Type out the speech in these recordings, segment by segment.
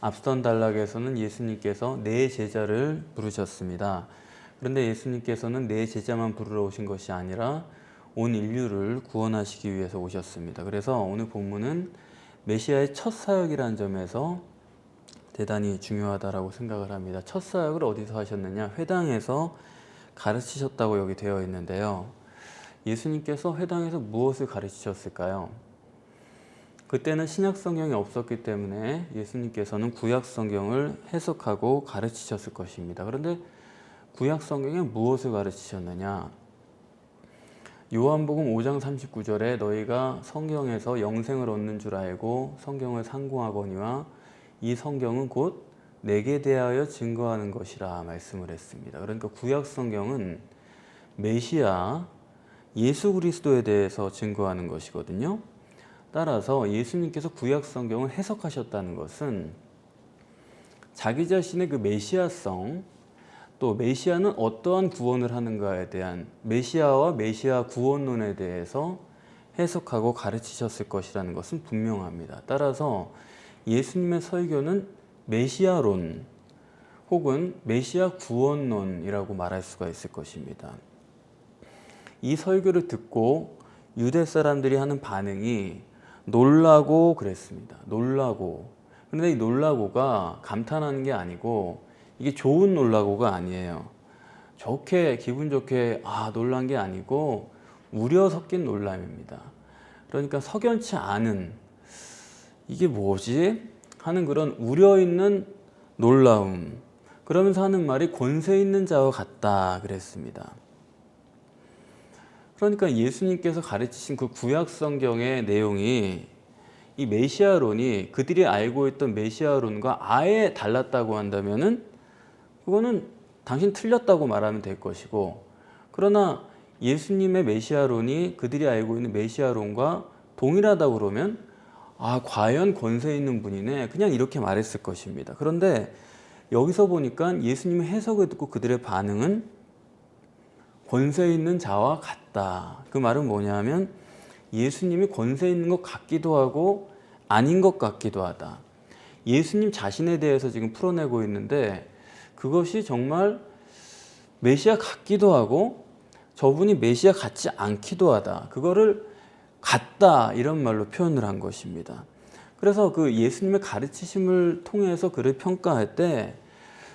앞선 단락에서는 예수님께서 네 제자를 부르셨습니다. 그런데 예수님께서는 네 제자만 부르러 오신 것이 아니라 온 인류를 구원하시기 위해서 오셨습니다. 그래서 오늘 본문은 메시아의 첫 사역이라는 점에서 대단히 중요하다고 생각을 합니다. 첫 사역을 어디서 하셨느냐? 회당에서 가르치셨다고 여기 되어 있는데요. 예수님께서 회당에서 무엇을 가르치셨을까요? 그때는 신약 성경이 없었기 때문에 예수님께서는 구약 성경을 해석하고 가르치셨을 것입니다. 그런데 구약 성경에 무엇을 가르치셨느냐? 요한복음 5장 39절에 너희가 성경에서 영생을 얻는 줄 알고 성경을 상고하거니와 이 성경은 곧 내게 대하여 증거하는 것이라 말씀을 했습니다. 그러니까 구약 성경은 메시아 예수 그리스도에 대해서 증거하는 것이거든요. 따라서 예수님께서 구약 성경을 해석하셨다는 것은 자기 자신의 그 메시아성, 또 메시아는 어떠한 구원을 하는가에 대한 메시아와 메시아 구원론에 대해서 해석하고 가르치셨을 것이라는 것은 분명합니다. 따라서 예수님의 설교는 메시아론 혹은 메시아 구원론이라고 말할 수가 있을 것입니다. 이 설교를 듣고 유대 사람들이 하는 반응이 놀라고 그랬습니다. 놀라고. 그런데 이 놀라고가 감탄하는 게 아니고 이게 좋은 놀라고가 아니에요. 좋게 기분 좋게 놀란 게 아니고 우려 섞인 놀람입니다. 그러니까 석연치 않은 이게 뭐지? 하는 그런 우려 있는 놀라움. 그러면서 하는 말이 권세 있는 자와 같다 그랬습니다. 그러니까 예수님께서 가르치신 그 구약 성경의 내용이 이 메시아론이 그들이 알고 있던 메시아론과 아예 달랐다고 한다면은 그거는 당신 틀렸다고 말하면 될 것이고, 그러나 예수님의 메시아론이 그들이 알고 있는 메시아론과 동일하다고 그러면 과연 권세 있는 분이네, 그냥 이렇게 말했을 것입니다. 그런데 여기서 보니까 예수님의 해석을 듣고 그들의 반응은 권세 있는 자와 같다. 그 말은 뭐냐면 예수님이 권세 있는 것 같기도 하고 아닌 것 같기도 하다. 예수님 자신에 대해서 지금 풀어내고 있는데 그것이 정말 메시아 같기도 하고 저분이 메시아 같지 않기도 하다. 그거를 같다 이런 말로 표현을 한 것입니다. 그래서 그 예수님의 가르치심을 통해서 그를 평가할 때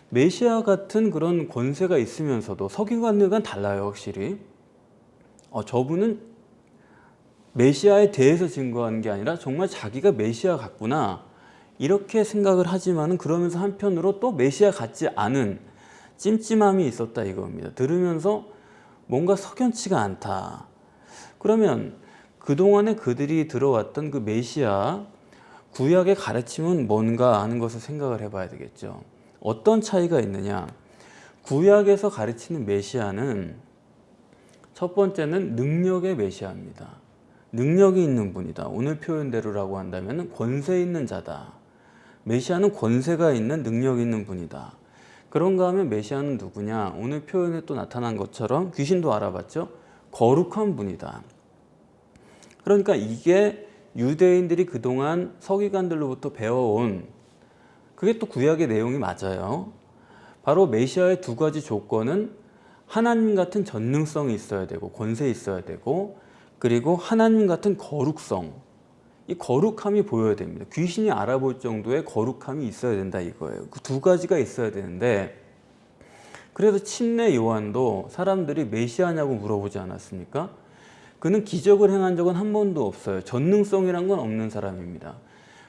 메시아 같은 그런 권세가 있으면서도 서기관들과는 달라요, 확실히. 저분은 메시아에 대해서 증거하는 게 아니라 정말 자기가 메시아 같구나 이렇게 생각을 하지만은 그러면서 한편으로 또 메시아 같지 않은 찜찜함이 있었다 이겁니다. 들으면서 뭔가 석연치가 않다. 그러면 그동안에 그들이 들어왔던 그 메시아 구약의 가르침은 뭔가 하는 것을 생각을 해봐야 되겠죠. 어떤 차이가 있느냐? 구약에서 가르치는 메시아는 첫 번째는 능력의 메시아입니다. 능력이 있는 분이다. 오늘 표현대로라고 한다면 권세 있는 자다. 메시아는 권세가 있는 능력 있는 분이다. 그런가 하면 메시아는 누구냐? 오늘 표현에 또 나타난 것처럼 귀신도 알아봤죠? 거룩한 분이다. 그러니까 이게 유대인들이 그동안 서기관들로부터 배워온 그게 또 구약의 내용이 맞아요. 바로 메시아의 두 가지 조건은 하나님 같은 전능성이 있어야 되고 권세 있어야 되고 그리고 하나님 같은 거룩성, 이 거룩함이 보여야 됩니다. 귀신이 알아볼 정도의 거룩함이 있어야 된다 이거예요. 그 두 가지가 있어야 되는데 그래서 침례 요한도 사람들이 메시아냐고 물어보지 않았습니까? 그는 기적을 행한 적은 한 번도 없어요. 전능성이란 건 없는 사람입니다.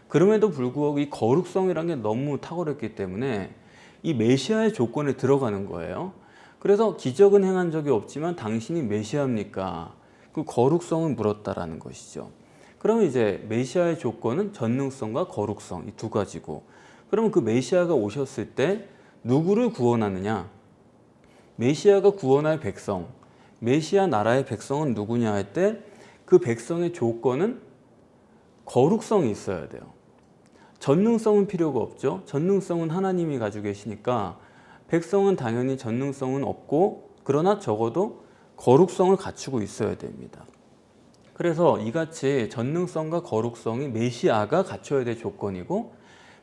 그럼에도 불구하고 이 거룩성이란 게 너무 탁월했기 때문에 이 메시아의 조건에 들어가는 거예요. 그래서 기적은 행한 적이 없지만 당신이 메시아입니까? 그 거룩성을 물었다라는 것이죠. 그러면 이제 메시아의 조건은 전능성과 거룩성 이 두 가지고, 그러면 그 메시아가 오셨을 때 누구를 구원하느냐? 메시아가 구원할 백성, 메시아 나라의 백성은 누구냐 할 때 그 백성의 조건은 거룩성이 있어야 돼요. 전능성은 필요가 없죠. 전능성은 하나님이 가지고 계시니까 백성은 당연히 전능성은 없고 그러나 적어도 거룩성을 갖추고 있어야 됩니다. 그래서 이같이 전능성과 거룩성이 메시아가 갖춰야 될 조건이고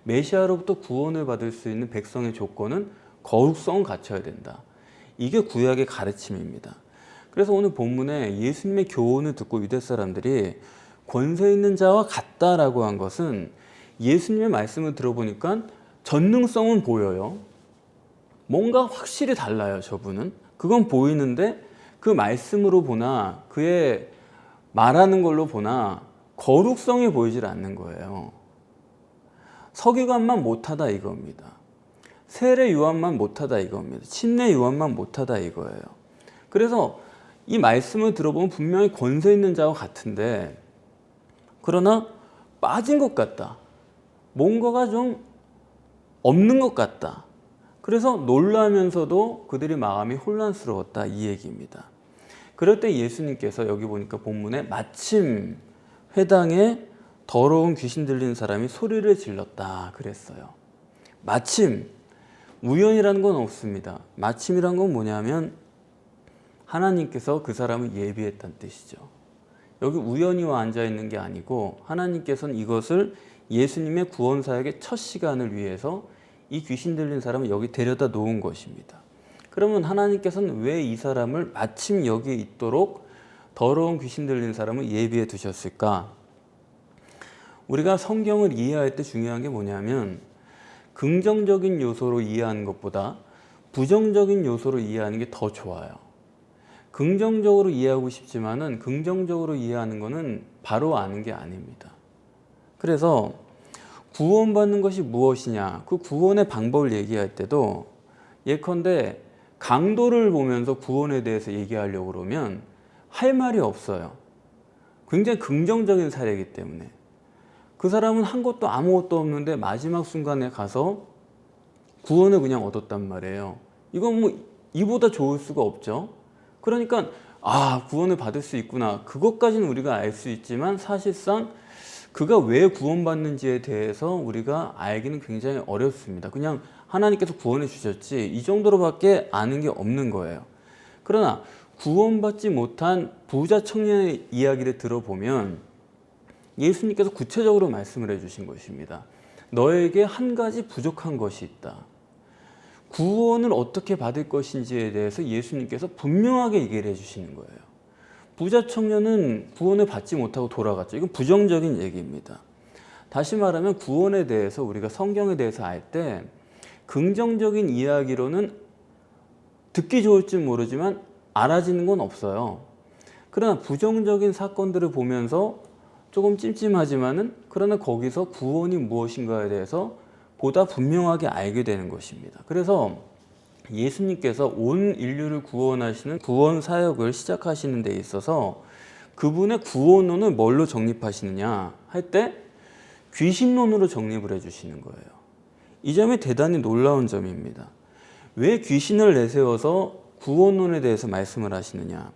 메시아로부터 구원을 받을 수 있는 백성의 조건은 거룩성을 갖춰야 된다. 이게 구약의 가르침입니다. 그래서 오늘 본문에 예수님의 교훈을 듣고 유대 사람들이 권세 있는 자와 같다라고 한 것은 예수님의 말씀을 들어보니까 전능성은 보여요. 뭔가 확실히 달라요, 저분은. 그건 보이는데 그 말씀으로 보나 그의 말하는 걸로 보나 거룩성이 보이질 않는 거예요. 서기관만 못하다 이겁니다. 세례 요한만 못하다 이겁니다. 침례 요한만 못하다 이거예요. 그래서 이 말씀을 들어보면 분명히 권세 있는 자와 같은데 그러나 빠진 것 같다. 뭔가가 좀 없는 것 같다. 그래서 놀라면서도 그들의 마음이 혼란스러웠다 이 얘기입니다. 그럴 때 예수님께서 여기 보니까 본문에 마침 회당에 더러운 귀신 들린 사람이 소리를 질렀다 그랬어요. 마침, 우연이라는 건 없습니다. 마침이란 건 뭐냐면 하나님께서 그 사람을 예비했다는 뜻이죠. 여기 우연히 와 앉아 있는 게 아니고 하나님께서는 이것을 예수님의 구원 사역의 첫 시간을 위해서 이 귀신 들린 사람을 여기 데려다 놓은 것입니다. 그러면 하나님께서는 왜 이 사람을 마침 여기에 있도록 더러운 귀신 들린 사람을 예비해 두셨을까? 우리가 성경을 이해할 때 중요한 게 뭐냐면 긍정적인 요소로 이해하는 것보다 부정적인 요소로 이해하는 게 더 좋아요. 긍정적으로 이해하고 싶지만은 긍정적으로 이해하는 것은 바로 아는 게 아닙니다. 그래서 구원받는 것이 무엇이냐, 그 구원의 방법을 얘기할 때도 예컨대 강도를 보면서 구원에 대해서 얘기하려고 그러면 할 말이 없어요. 굉장히 긍정적인 사례이기 때문에. 그 사람은 한 것도 아무것도 없는데 마지막 순간에 가서 구원을 그냥 얻었단 말이에요. 이건 뭐 이보다 좋을 수가 없죠. 그러니까 구원을 받을 수 있구나. 그것까지는 우리가 알 수 있지만 사실상 그가 왜 구원받는지에 대해서 우리가 알기는 굉장히 어렵습니다. 그냥 하나님께서 구원해 주셨지 이 정도로밖에 아는 게 없는 거예요. 그러나 구원받지 못한 부자 청년의 이야기를 들어보면 예수님께서 구체적으로 말씀을 해주신 것입니다. 너에게 한 가지 부족한 것이 있다. 구원을 어떻게 받을 것인지에 대해서 예수님께서 분명하게 얘기를 해주시는 거예요. 부자 청년은 구원을 받지 못하고 돌아갔죠. 이건 부정적인 얘기입니다. 다시 말하면 구원에 대해서 우리가 성경에 대해서 알 때 긍정적인 이야기로는 듣기 좋을지 모르지만 알아지는 건 없어요. 그러나 부정적인 사건들을 보면서 조금 찜찜하지만은 그러나 거기서 구원이 무엇인가에 대해서 보다 분명하게 알게 되는 것입니다. 그래서 예수님께서 온 인류를 구원하시는 구원 사역을 시작하시는 데 있어서 그분의 구원론을 뭘로 정립하시느냐 할 때 귀신론으로 정립을 해주시는 거예요. 이 점이 대단히 놀라운 점입니다. 왜 귀신을 내세워서 구원론에 대해서 말씀을 하시느냐?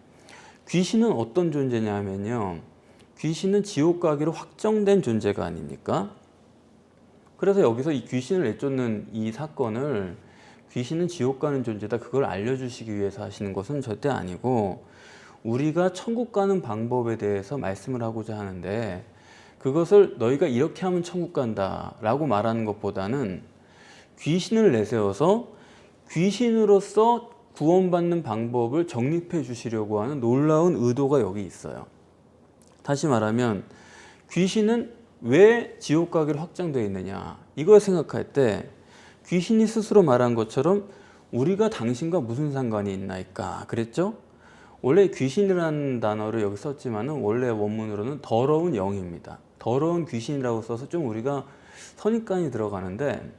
귀신은 어떤 존재냐 하면요. 귀신은 지옥 가기로 확정된 존재가 아닙니까? 그래서 여기서 이 귀신을 내쫓는 이 사건을 귀신은 지옥 가는 존재다 그걸 알려주시기 위해서 하시는 것은 절대 아니고 우리가 천국 가는 방법에 대해서 말씀을 하고자 하는데 그것을 너희가 이렇게 하면 천국 간다 라고 말하는 것보다는 귀신을 내세워서 귀신으로서 구원받는 방법을 정립해 주시려고 하는 놀라운 의도가 여기 있어요. 다시 말하면 귀신은 왜 지옥 가기로 확정되어 있느냐 이걸 생각할 때 귀신이 스스로 말한 것처럼 우리가 당신과 무슨 상관이 있나이까 그랬죠? 원래 귀신이라는 단어를 여기 썼지만 원래 원문으로는 더러운 영입니다. 더러운 귀신이라고 써서 좀 우리가 선입관이 들어가는데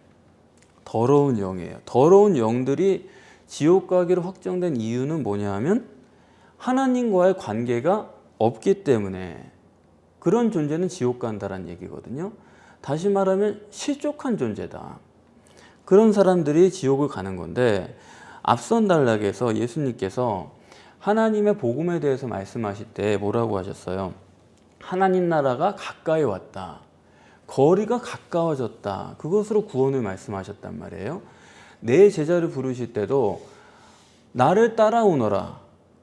더러운 영이에요. 더러운 영들이 지옥 가기로 확정된 이유는 뭐냐 하면 하나님과의 관계가 없기 때문에 그런 존재는 지옥 간다라는 얘기거든요. 다시 말하면 실족한 존재다. 그런 사람들이 지옥을 가는 건데 앞선 단락에서 예수님께서 하나님의 복음에 대해서 말씀하실 때 뭐라고 하셨어요? 하나님 나라가 가까이 왔다. 거리가 가까워졌다. 그것으로 구원을 말씀하셨단 말이에요. 내 제자를 부르실 때도 나를 따라오너라.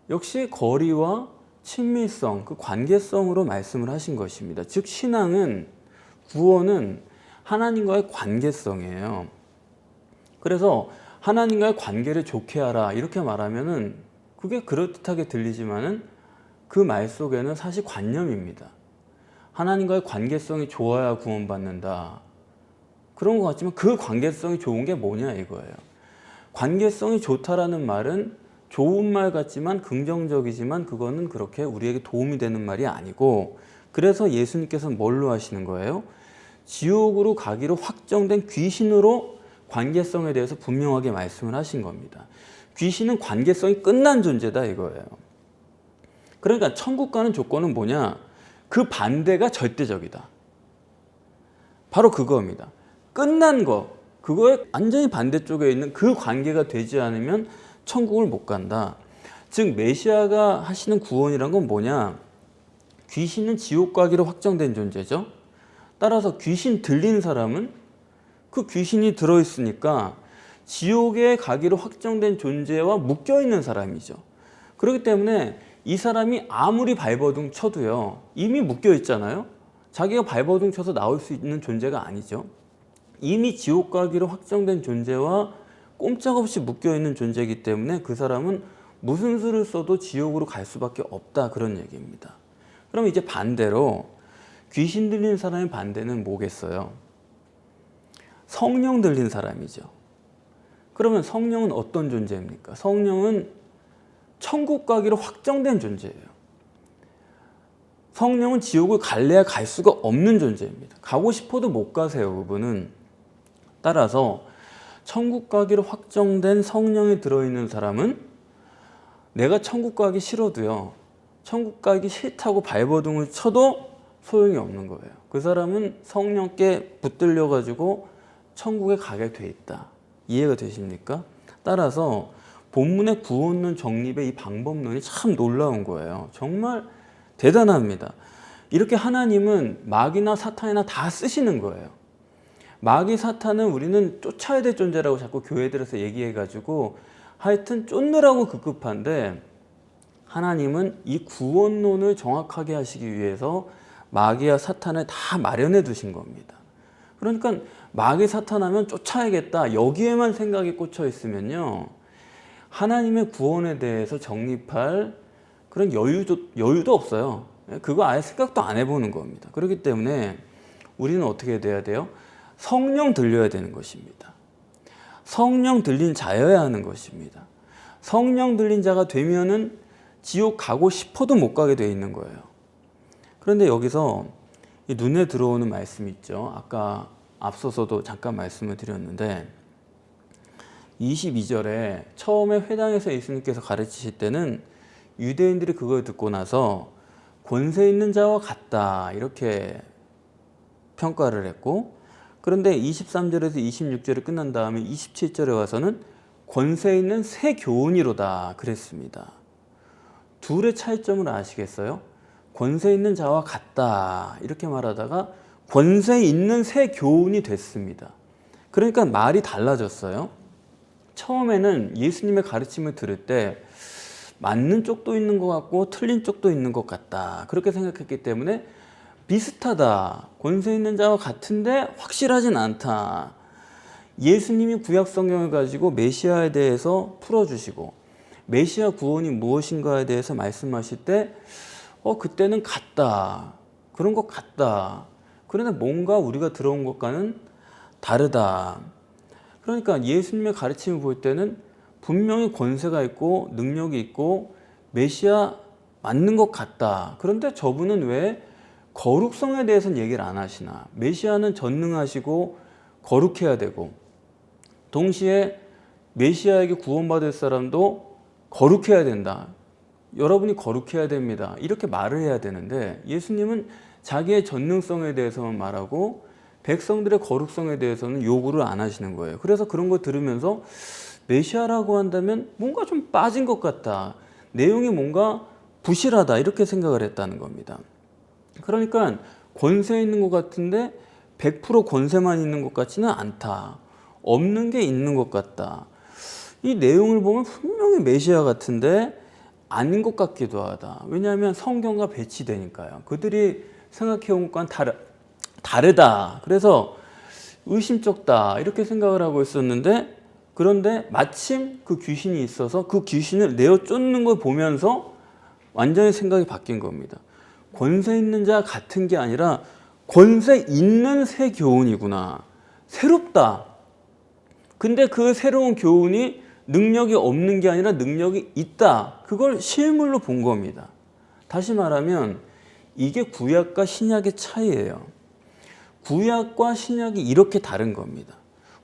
역시 거리와 친밀성, 그 관계성으로 말씀을 하신 것입니다. 즉 신앙은 구원은 하나님과의 관계성이에요. 그래서 하나님과의 관계를 좋게 하라 이렇게 말하면은 그게 그럴듯하게 들리지만은 그 말 속에는 사실 관념입니다. 하나님과의 관계성이 좋아야 구원받는다. 그런 것 같지만 그 관계성이 좋은 게 뭐냐 이거예요. 관계성이 좋다라는 말은 좋은 말 같지만 긍정적이지만 그거는 그렇게 우리에게 도움이 되는 말이 아니고, 그래서 예수님께서는 뭘로 하시는 거예요? 지옥으로 가기로 확정된 귀신으로 관계성에 대해서 분명하게 말씀을 하신 겁니다. 귀신은 관계성이 끝난 존재다 이거예요. 그러니까 천국 가는 조건은 뭐냐? 그 반대가 절대적이다. 바로 그겁니다. 끝난 거, 그거에 완전히 반대쪽에 있는 그 관계가 되지 않으면 천국을 못 간다. 즉 메시아가 하시는 구원이란 건 뭐냐? 귀신은 지옥 가기로 확정된 존재죠. 따라서 귀신 들린 사람은 그 귀신이 들어있으니까 지옥에 가기로 확정된 존재와 묶여있는 사람이죠. 그렇기 때문에 이 사람이 아무리 발버둥 쳐도요, 이미 묶여있잖아요. 자기가 발버둥 쳐서 나올 수 있는 존재가 아니죠. 이미 지옥 가기로 확정된 존재와 꼼짝없이 묶여있는 존재이기 때문에 그 사람은 무슨 수를 써도 지옥으로 갈 수밖에 없다, 그런 얘기입니다. 그럼 이제 반대로 귀신 들린 사람의 반대는 뭐겠어요? 성령 들린 사람이죠. 그러면 성령은 어떤 존재입니까? 성령은 천국 가기로 확정된 존재예요. 성령은 지옥을 갈래야 갈 수가 없는 존재입니다. 가고 싶어도 못 가세요, 그분은. 따라서 천국 가기로 확정된 성령이 들어있는 사람은 내가 천국 가기 싫어도요, 천국 가기 싫다고 발버둥을 쳐도 소용이 없는 거예요. 그 사람은 성령께 붙들려 가지고 천국에 가게 돼 있다. 이해가 되십니까? 따라서 본문의 구원론 정립의 이 방법론이 참 놀라운 거예요. 정말 대단합니다. 이렇게 하나님은 마귀나 사탄이나 다 쓰시는 거예요. 마귀 사탄은 우리는 쫓아야 될 존재라고 자꾸 교회들에서 얘기해가지고 하여튼 쫓느라고 급급한데, 하나님은 이 구원론을 정확하게 하시기 위해서 마귀와 사탄을 다 마련해 두신 겁니다. 그러니까 마귀 사탄하면 쫓아야겠다 여기에만 생각이 꽂혀 있으면요, 하나님의 구원에 대해서 정립할 그런 여유도 없어요. 그거 아예 생각도 안 해보는 겁니다. 그렇기 때문에 우리는 어떻게 돼야 돼요? 성령 들려야 되는 것입니다. 성령 들린 자여야 하는 것입니다. 성령 들린 자가 되면은 지옥 가고 싶어도 못 가게 돼 있는 거예요. 그런데 여기서 눈에 들어오는 말씀이 있죠. 아까 앞서서도 잠깐 말씀을 드렸는데 22절에 처음에 회당에서 예수님께서 가르치실 때는 유대인들이 그걸 듣고 나서 권세 있는 자와 같다 이렇게 평가를 했고, 그런데 23절에서 26절이 끝난 다음에 27절에 와서는 권세 있는 새 교훈이로다 그랬습니다. 둘의 차이점을 아시겠어요? 권세 있는 자와 같다 이렇게 말하다가 권세 있는 새 교훈이 됐습니다. 그러니까 말이 달라졌어요. 처음에는 예수님의 가르침을 들을 때 맞는 쪽도 있는 것 같고 틀린 쪽도 있는 것 같다 그렇게 생각했기 때문에 비슷하다, 권세 있는 자와 같은데 확실하진 않다. 예수님이 구약 성경을 가지고 메시아에 대해서 풀어주시고 메시아 구원이 무엇인가에 대해서 말씀하실 때 그때는 같다, 그런 것 같다. 그런데 뭔가 우리가 들어온 것과는 다르다. 그러니까 예수님의 가르침을 볼 때는 분명히 권세가 있고 능력이 있고 메시아 맞는 것 같다. 그런데 저분은 왜 거룩성에 대해서는 얘기를 안 하시나? 메시아는 전능하시고 거룩해야 되고 동시에 메시아에게 구원받을 사람도 거룩해야 된다. 여러분이 거룩해야 됩니다. 이렇게 말을 해야 되는데 예수님은 자기의 전능성에 대해서만 말하고 백성들의 거룩성에 대해서는 요구를 안 하시는 거예요. 그래서 그런 거 들으면서 메시아라고 한다면 뭔가 좀 빠진 것 같다, 내용이 뭔가 부실하다 이렇게 생각을 했다는 겁니다. 그러니까 권세 있는 것 같은데 100% 권세만 있는 것 같지는 않다, 없는 게 있는 것 같다. 이 내용을 보면 분명히 메시아 같은데 아닌 것 같기도 하다. 왜냐하면 성경과 배치되니까요. 그들이 생각해온 것과는 다르다. 그래서 의심쩍다 이렇게 생각을 하고 있었는데, 그런데 마침 그 귀신이 있어서 그 귀신을 내어 쫓는 걸 보면서 완전히 생각이 바뀐 겁니다. 권세 있는 자 같은 게 아니라 권세 있는 새 교훈이구나. 새롭다. 근데 그 새로운 교훈이 능력이 없는 게 아니라 능력이 있다. 그걸 실물로 본 겁니다. 다시 말하면 이게 구약과 신약의 차이예요. 구약과 신약이 이렇게 다른 겁니다.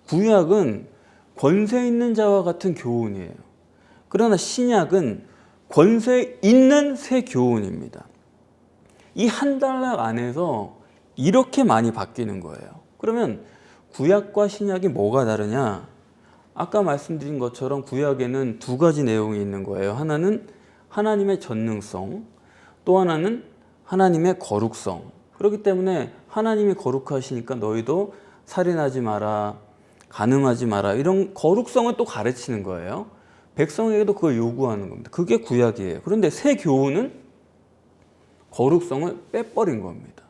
구약은 권세 있는 자와 같은 교훈이에요. 그러나 신약은 권세 있는 새 교훈입니다. 이 한 단락 안에서 이렇게 많이 바뀌는 거예요. 그러면 구약과 신약이 뭐가 다르냐? 아까 말씀드린 것처럼 구약에는 두 가지 내용이 있는 거예요. 하나는 하나님의 전능성, 또 하나는 하나님의 거룩성. 그렇기 때문에 하나님이 거룩하시니까 너희도 살인하지 마라, 간음하지 마라, 이런 거룩성을 또 가르치는 거예요. 백성에게도 그걸 요구하는 겁니다. 그게 구약이에요. 그런데 새 교훈은 거룩성을 빼버린 겁니다.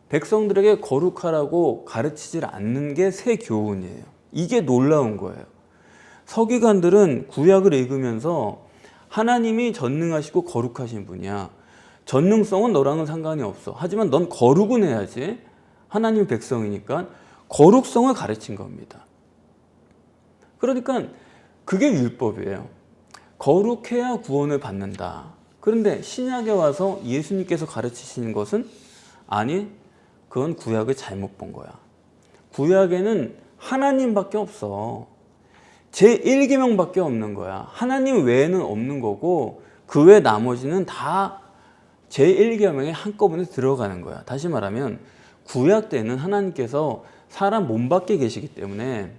백성들에게 거룩하라고 가르치질 않는 게 새 교훈이에요. 이게 놀라운 거예요. 서기관들은 구약을 읽으면서 하나님이 전능하시고 거룩하신 분이야. 전능성은 너랑은 상관이 없어. 하지만 넌 거룩은 해야지. 하나님 백성이니까 거룩성을 가르친 겁니다. 그러니까 그게 율법이에요. 거룩해야 구원을 받는다. 그런데 신약에 와서 예수님께서 가르치시는 것은 아니, 그건 구약을 잘못 본 거야. 구약에는 하나님밖에 없어. 제1계명밖에 없는 거야. 하나님 외에는 없는 거고 그 외 나머지는 다 제1계명에 한꺼번에 들어가는 거야. 다시 말하면 구약 때는 하나님께서 사람 몸 밖에 계시기 때문에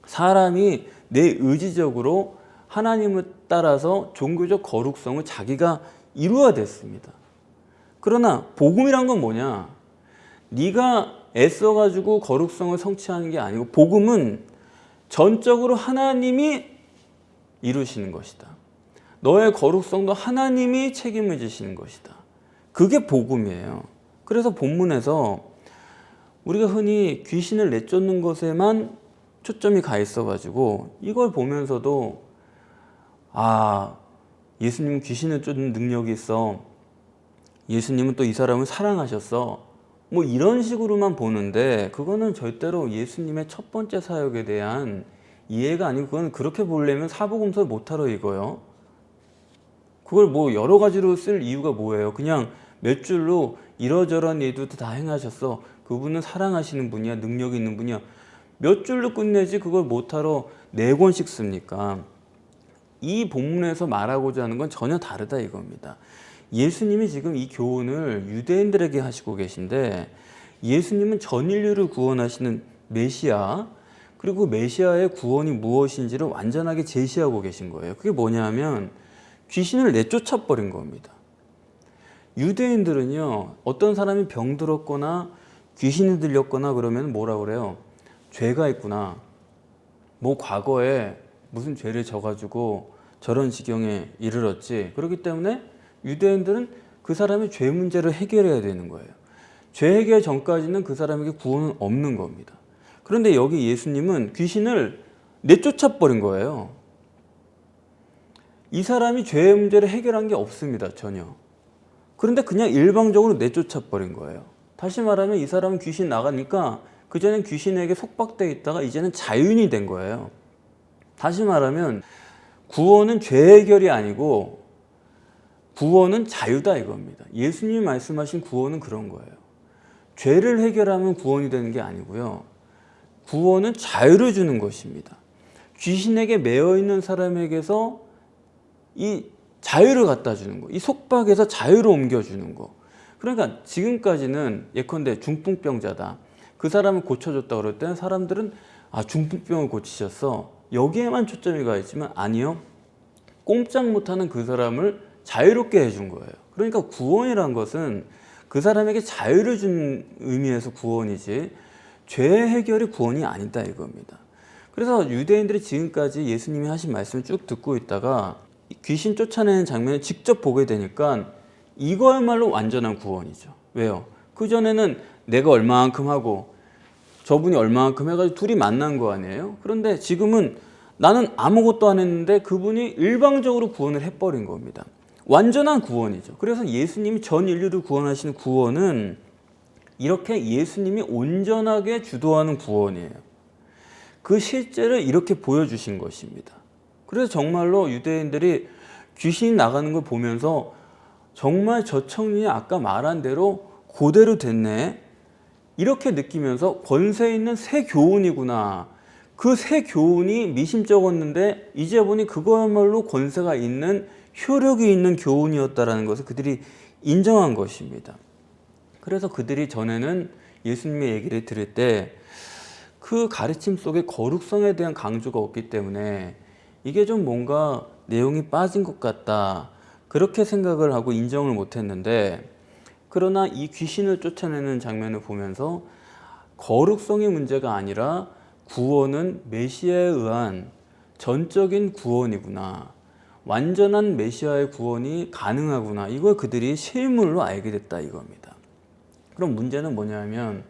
사람이 내 의지적으로 하나님을 따라서 종교적 거룩성을 자기가 이루어야 됐습니다. 그러나 복음이란 건 뭐냐? 네가 애써가지고 거룩성을 성취하는 게 아니고 복음은 전적으로 하나님이 이루시는 것이다. 너의 거룩성도 하나님이 책임을 지시는 것이다. 그게 복음이에요. 그래서 본문에서 우리가 흔히 귀신을 내쫓는 것에만 초점이 가 있어가지고 이걸 보면서도 아, 예수님은 귀신을 쫓는 능력이 있어. 예수님은 또 이 사람을 사랑하셨어. 뭐 이런 식으로만 보는데 그거는 절대로 예수님의 첫 번째 사역에 대한 이해가 아니고, 그건 그렇게 보려면 사복음서를 못하러 읽어요. 그걸 뭐 여러 가지로 쓸 이유가 뭐예요? 그냥 몇 줄로 이러저런 일도 다 행하셨어. 그분은 사랑하시는 분이야. 능력이 있는 분이야. 몇 줄로 끝내지 그걸 못하러 4권씩 씁니까? 이 본문에서 말하고자 하는 건 전혀 다르다 이겁니다. 예수님이 지금 이 교훈을 유대인들에게 하시고 계신데 예수님은 전 인류를 구원하시는 메시아, 그리고 메시아의 구원이 무엇인지를 완전하게 제시하고 계신 거예요. 그게 뭐냐면 귀신을 내쫓아 버린 겁니다. 유대인들은요, 어떤 사람이 병들었거나 귀신이 들렸거나 그러면 뭐라 그래요? 죄가 있구나. 뭐 과거에 무슨 죄를 져가지고 저런 지경에 이르렀지. 그렇기 때문에 유대인들은 그 사람의 죄 문제를 해결해야 되는 거예요. 죄 해결 전까지는 그 사람에게 구원은 없는 겁니다. 그런데 여기 예수님은 귀신을 내쫓아 버린 거예요. 이 사람이 죄의 문제를 해결한 게 없습니다. 전혀. 그런데 그냥 일방적으로 내쫓아 버린 거예요. 다시 말하면 이 사람은 귀신 나가니까 그전엔 귀신에게 속박되어 있다가 이제는 자유인이 된 거예요. 다시 말하면 구원은 죄 해결이 아니고 구원은 자유다 이겁니다. 예수님이 말씀하신 구원은 그런 거예요. 죄를 해결하면 구원이 되는 게 아니고요. 구원은 자유를 주는 것입니다. 귀신에게 매여 있는 사람에게서 이 자유를 갖다 주는 거, 이 속박에서 자유로 옮겨주는 거. 그러니까 지금까지는 예컨대 중풍병자다. 그 사람을 고쳐줬다 그럴 때는 사람들은 아, 중풍병을 고치셨어. 여기에만 초점이 가 있지만 아니요. 꼼짝 못하는 그 사람을 자유롭게 해준 거예요. 그러니까 구원이란 것은 그 사람에게 자유를 준 의미에서 구원이지 죄 해결이 구원이 아니다 이겁니다. 그래서 유대인들이 지금까지 예수님이 하신 말씀을 쭉 듣고 있다가 귀신 쫓아내는 장면을 직접 보게 되니까 이거야말로 완전한 구원이죠. 왜요? 그전에는 내가 얼마만큼 하고 저분이 얼마만큼 해가지고 둘이 만난 거 아니에요? 그런데 지금은 나는 아무것도 안 했는데 그분이 일방적으로 구원을 해버린 겁니다. 완전한 구원이죠. 그래서 예수님이 전 인류를 구원하시는 구원은 이렇게 예수님이 온전하게 주도하는 구원이에요. 그 실제를 이렇게 보여주신 것입니다. 그래서 정말로 유대인들이 귀신이 나가는 걸 보면서 정말 저 청년이 아까 말한 대로 그대로 됐네, 이렇게 느끼면서 권세 있는 새 교훈이구나, 그 새 교훈이 미심쩍었는데 이제 보니 그거야말로 권세가 있는, 효력이 있는 교훈이었다라는 것을 그들이 인정한 것입니다. 그래서 그들이 전에는 예수님의 얘기를 들을 때 그 가르침 속에 거룩성에 대한 강조가 없기 때문에 이게 좀 뭔가 내용이 빠진 것 같다, 그렇게 생각을 하고 인정을 못했는데, 그러나 이 귀신을 쫓아내는 장면을 보면서 거룩성의 문제가 아니라 구원은 메시아에 의한 전적인 구원이구나, 완전한 메시아의 구원이 가능하구나, 이걸 그들이 실물로 알게 됐다 이겁니다. 그럼 문제는 뭐냐면,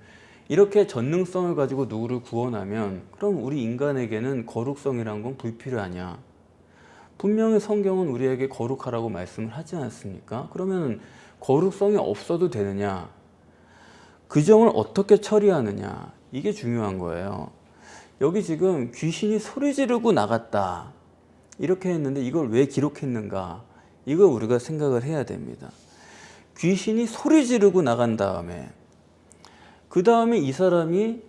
이렇게 전능성을 가지고 누구를 구원하면 그럼 우리 인간에게는 거룩성이란 건 불필요하냐? 분명히 성경은 우리에게 거룩하라고 말씀을 하지 않습니까? 그러면 거룩성이 없어도 되느냐? 그 점을 어떻게 처리하느냐? 이게 중요한 거예요. 여기 지금 귀신이 소리 지르고 나갔다, 이렇게 했는데 이걸 왜 기록했는가? 이걸 우리가 생각을 해야 됩니다. 귀신이 소리 지르고 나간 다음에 그 다음에 이 사람이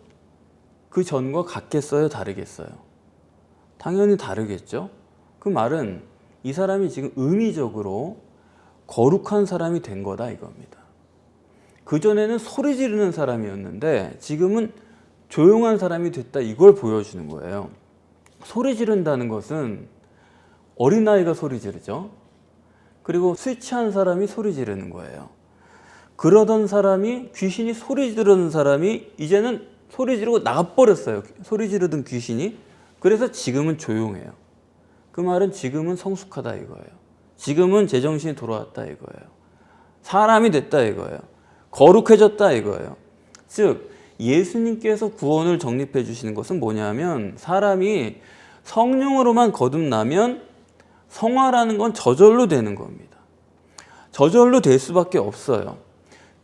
그 전과 같겠어요? 다르겠어요? 당연히 다르겠죠? 그 말은 이 사람이 지금 의미적으로 거룩한 사람이 된 거다 이겁니다. 그전에는 소리 지르는 사람이었는데 지금은 조용한 사람이 됐다, 이걸 보여주는 거예요. 소리 지른다는 것은 어린아이가 소리 지르죠. 그리고 술 취한 사람이 소리 지르는 거예요. 그러던 사람이, 귀신이 소리 지르는 사람이 이제는 소리 지르고 나가버렸어요. 소리 지르던 귀신이. 그래서 지금은 조용해요. 그 말은 지금은 성숙하다 이거예요. 지금은 제정신이 돌아왔다 이거예요. 사람이 됐다 이거예요. 거룩해졌다 이거예요. 즉 예수님께서 구원을 정립해 주시는 것은 뭐냐면, 사람이 성령으로만 거듭나면 성화라는 건 저절로 되는 겁니다. 저절로 될 수밖에 없어요.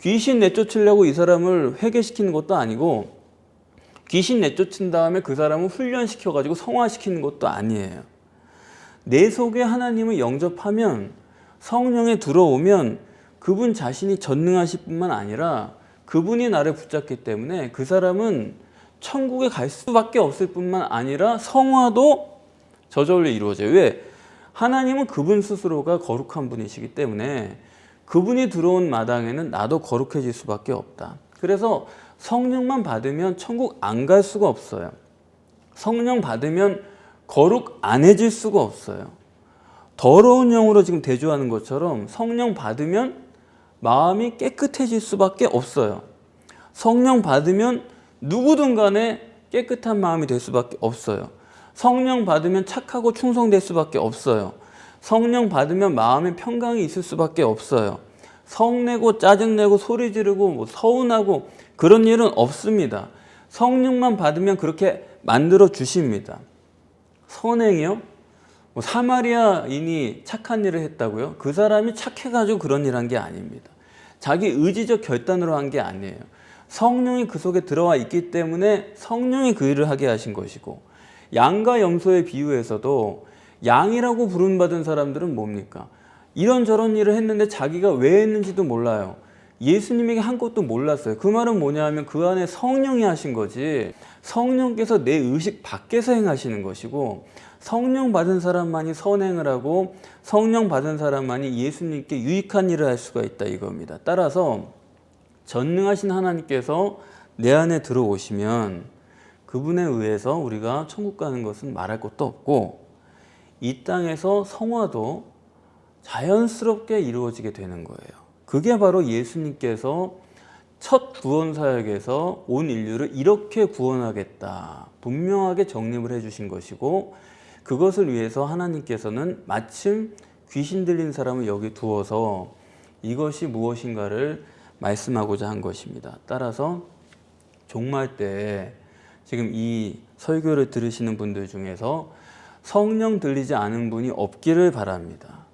귀신 내쫓으려고 이 사람을 회개시키는 것도 아니고, 귀신 내쫓은 다음에 그 사람을 훈련시켜가지고 성화시키는 것도 아니에요. 내 속에 하나님을 영접하면, 성령에 들어오면 그분 자신이 전능하실 뿐만 아니라 그분이 나를 붙잡기 때문에 그 사람은 천국에 갈 수밖에 없을 뿐만 아니라 성화도 저절로 이루어져요. 왜? 하나님은 그분 스스로가 거룩한 분이시기 때문에 그분이 들어온 마당에는 나도 거룩해질 수밖에 없다. 그래서 성령만 받으면 천국 안 갈 수가 없어요. 성령 받으면 거룩 안 해질 수가 없어요. 더러운 영으로 지금 대조하는 것처럼 성령 받으면 마음이 깨끗해질 수밖에 없어요. 성령 받으면 누구든 간에 깨끗한 마음이 될 수밖에 없어요. 성령 받으면 착하고 충성될 수밖에 없어요. 성령 받으면 마음에 평강이 있을 수밖에 없어요. 성내고 짜증내고 소리 지르고 서운하고 그런 일은 없습니다. 성령만 받으면 그렇게 만들어 주십니다. 선행이요? 사마리아인이 착한 일을 했다고요? 그 사람이 착해가지고 그런 일 한 게 아닙니다. 자기 의지적 결단으로 한 게 아니에요. 성령이 그 속에 들어와 있기 때문에 성령이 그 일을 하게 하신 것이고, 양과 염소의 비유에서도 양이라고 부름받은 사람들은 뭡니까? 이런저런 일을 했는데 자기가 왜 했는지도 몰라요. 예수님에게 한 것도 몰랐어요. 그 말은 뭐냐 하면 그 안에 성령이 하신 거지, 성령께서 내 의식 밖에서 행하시는 것이고, 성령 받은 사람만이 선행을 하고 성령 받은 사람만이 예수님께 유익한 일을 할 수가 있다 이겁니다. 따라서 전능하신 하나님께서 내 안에 들어오시면 그분에 의해서 우리가 천국 가는 것은 말할 것도 없고, 이 땅에서 성화도 자연스럽게 이루어지게 되는 거예요. 그게 바로 예수님께서 첫 구원 사역에서 온 인류를 이렇게 구원하겠다 분명하게 정립을 해주신 것이고, 그것을 위해서 하나님께서는 마침 귀신 들린 사람을 여기 두어서 이것이 무엇인가를 말씀하고자 한 것입니다. 따라서 종말 때 지금 이 설교를 들으시는 분들 중에서 성령 들리지 않은 분이 없기를 바랍니다.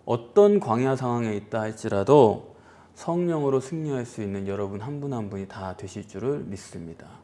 어떤 광야 상황에 있다 할지라도 성령으로 승리할 수 있는 여러분 한 분 한 분이 다 되실 줄을 믿습니다.